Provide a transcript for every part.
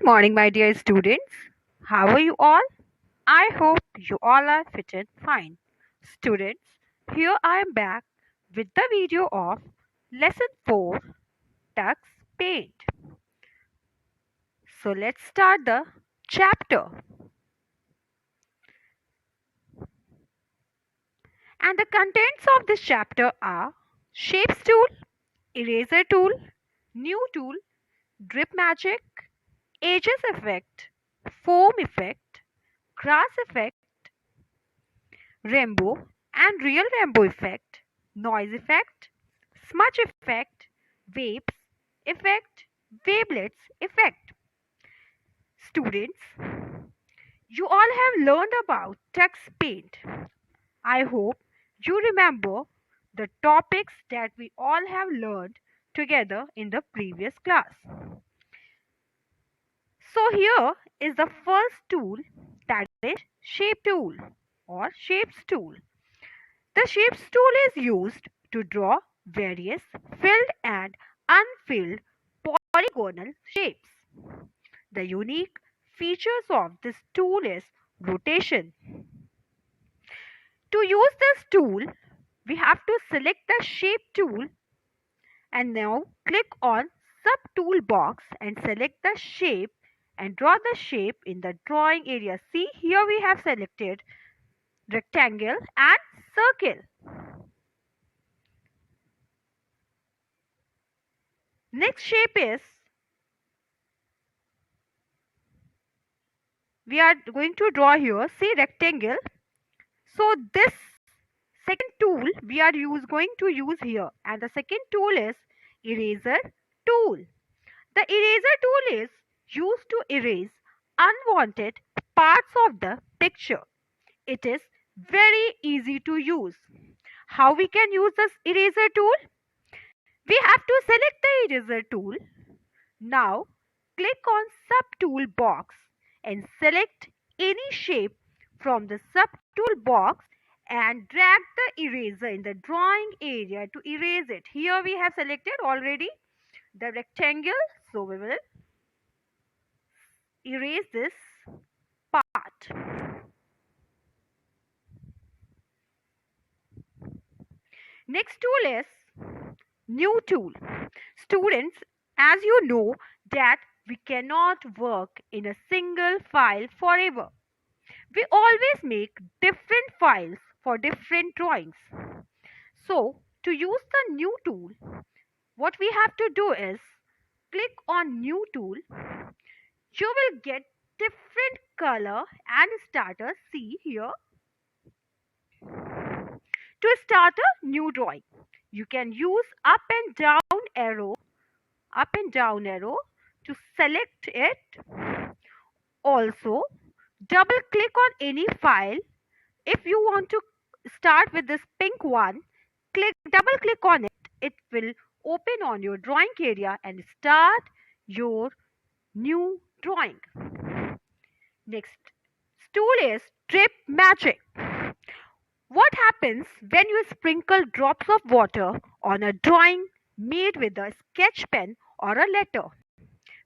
Good morning, my dear students. How are you all? I hope you all are fit and fine. Students, here I am back with the video of Lesson 4 Tux Paint. So let's start the chapter. And the contents of this chapter are Shapes tool, Eraser tool, New tool, Drip magic, Edges effect, Foam effect, Grass effect, rainbow and real rainbow effect, noise effect, smudge effect, waves effect, wavelets effect. Students, you all have learned about Tux Paint. I hope you remember the topics that we all have learned together in the previous class. So here is the first tool, that is shape tool or shapes tool. The shapes tool is used to draw various filled and unfilled polygonal shapes. The unique features of this tool is rotation. To use this tool, we have to select the shape tool and now click on sub-tool box and select the shape and draw the shape in the drawing area. See, here we have selected rectangle and circle. Next shape is, we are going to draw here, see, rectangle. So this second tool we are going to use here, and the second tool is eraser tool. The eraser tool is used to erase unwanted parts of the picture. It is very easy to use. How we can use this eraser tool? We have to select the eraser tool. Now click on sub-tool box and select any shape from the sub-tool box and drag the eraser in the drawing area to erase it. Here we have selected already the rectangle, so we will erase this part. Next tool is new tool. Students, as you know that we cannot work in a single file forever. We always make different files for different drawings. So, to use the new tool, what we have to do is click on new tool. You will get different color and starter. See here. To start a new drawing, you can use up and down arrow to select it. Also, double click on any file. If you want to start with this pink one, double click on it. It will open on your drawing area and start your new drawing. Next tool is drip magic. What happens when you sprinkle drops of water on a drawing made with a sketch pen or a letter,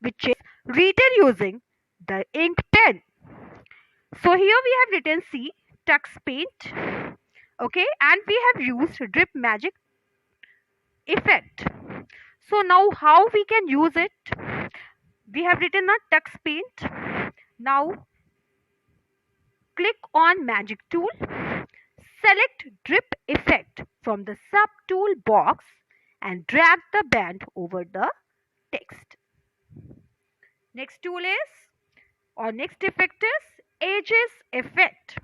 which is written using the ink pen? So here we have written, see, Tux Paint, okay, and we have used drip magic effect. So now how we can use it? We have written a Tux Paint. Now click on magic tool, select drip effect from the sub tool box and drag the band over the text. Next tool is, or next effect is edges effect.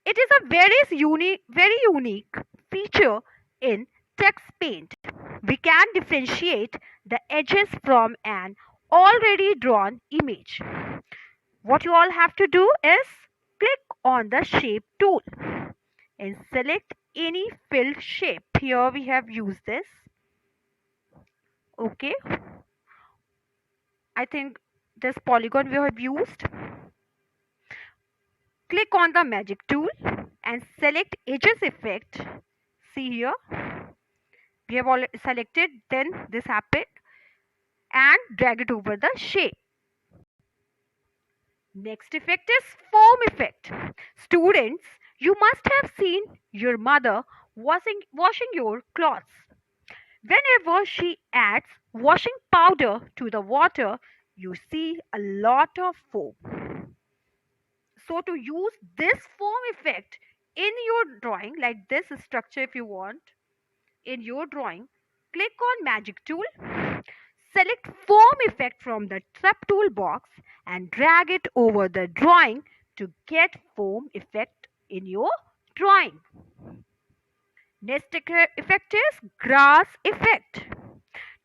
It is a very unique feature in Tux Paint. We can differentiate the edges from an already drawn image. What you all have to do is click on the shape tool and select any filled shape. Here we have used this. Okay. I think this polygon we have used. Click on the magic tool and select edges effect. See here. We have already selected, then this happened, and drag it over the shape. Next effect is foam effect. Students, you must have seen your mother washing your clothes. Whenever she adds washing powder to the water, you see a lot of foam. So to use this foam effect in your drawing, like this structure if you want, in your drawing, click on magic tool, select foam effect from the subtool box and drag it over the drawing to get foam effect in your drawing. Next effect is grass effect.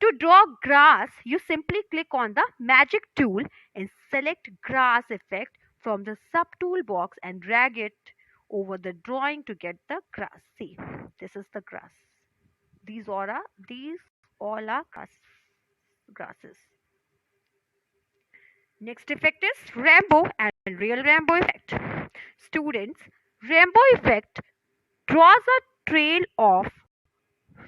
To draw grass, you simply click on the magic tool and select grass effect from the subtool box and drag it over the drawing to get the grass. See, this is the grass. These all are grasses. Next effect is rainbow and real rainbow effect. Students, rainbow effect draws a trail of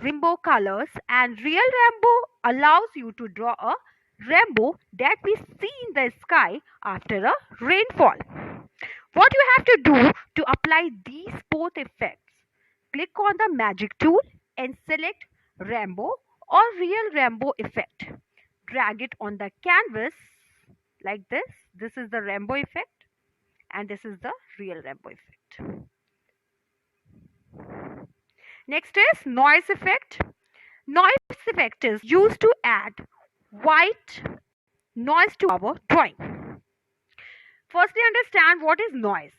rainbow colors, and real rainbow allows you to draw a rainbow that we see in the sky after a rainfall. What you have to do to apply these both effects, click on the magic tool and select rainbow or real rainbow effect. Drag it on the canvas like this. This is the rainbow effect and this is the real rainbow effect. Next is noise effect. Noise effect is used to add white noise to our drawing. Firstly, understand what is noise.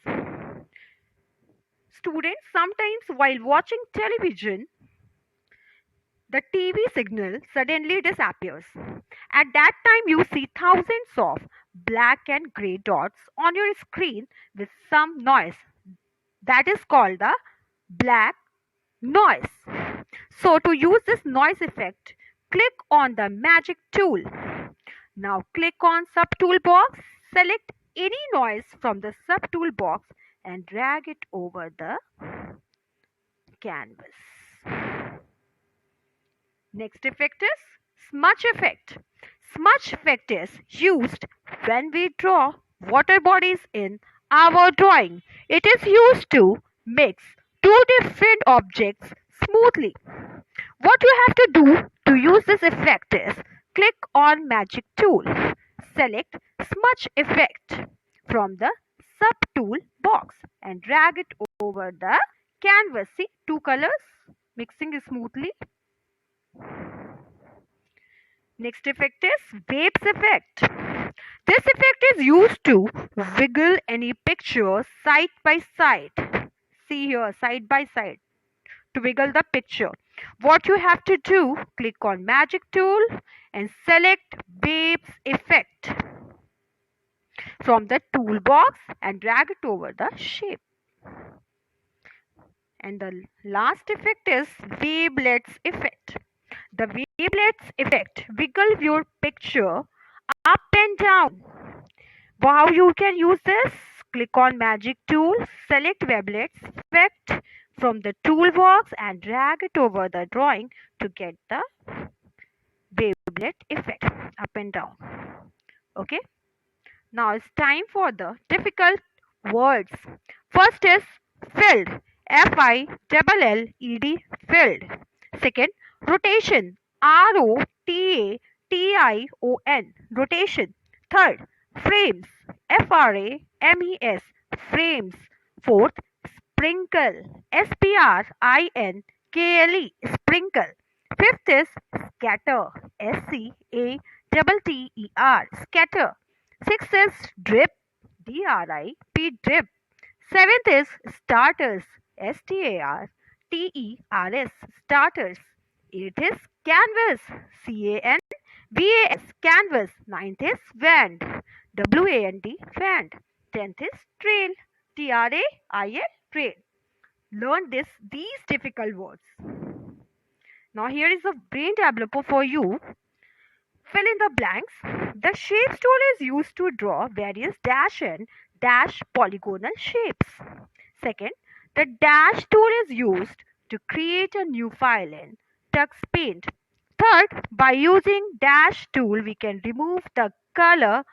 Students, sometimes while watching television, the TV signal suddenly disappears. At that time, you see thousands of black and grey dots on your screen with some noise. That is called the black noise. So to use this noise effect, click on the magic tool. Now click on subtool box, select any noise from the subtool box and drag it over the canvas. Next effect is smudge effect. Smudge effect is used when we draw water bodies in our drawing. It is used to mix two different objects smoothly. What you have to do to use this effect is click on magic tool. Select smudge effect from the subtool box and drag it over the canvas. See, two colors mixing smoothly. Next effect is waves effect. This effect is used to wiggle any picture side by side. See here, side by side, to wiggle the picture. What you have to do, click on magic tool and select waves effect from the toolbox and drag it over the shape. And the last effect is wavelets effect. The wavelets effect wiggle your picture up and down. How you can use this? Click on magic tool, select wavelets effect from the toolbox and drag it over the drawing to get the wavelet effect up and down. Okay. Now it's time for the difficult words. First is filled. F-I-L-L-E-D, filled. Second, rotation. R-O-T-A-T-I-O-N, rotation. Third, frames. F-R-A-M-E-S, frames. Fourth, sprinkle. S-P-R-I-N-K-L-E, sprinkle. Fifth is scatter. S-C-A-T-T-E-R, scatter. Sixth is drip. D-R-I-P, drip. Seventh is starters. S-T-A-R-T-E-R-S, starters. Eighth is canvas. C-A-N-V-A-S, canvas. Ninth is wand. W-A-N-D, wand. Tenth is trail. T-R-A-I-L, trail. Learn these difficult words. Now here is a brain developer for you. Fill in the blanks. The shapes tool is used to draw various dash and dash polygonal shapes. Second, the dash tool is used to create a new file in Tux Paint. Third, by using dash tool, we can remove the color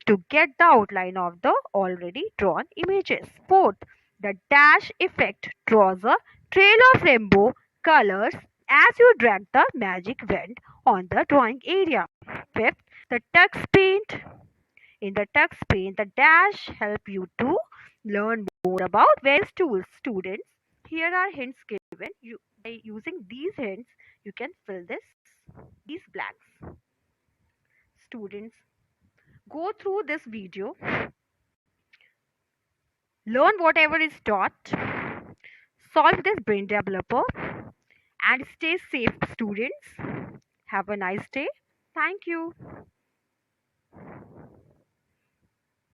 to get the outline of the already drawn images. Fourth, the dash effect draws a trail of rainbow colors as you drag the magic wand on the drawing area. Fifth, the tux paint. In the tux paint, the dash help you to learn more about various tools. Students, here are hints given. By using these hints, you can fill these blanks. Students, go through this video, learn whatever is taught, solve this brain developer, and stay safe, students. Have a nice day. Thank you.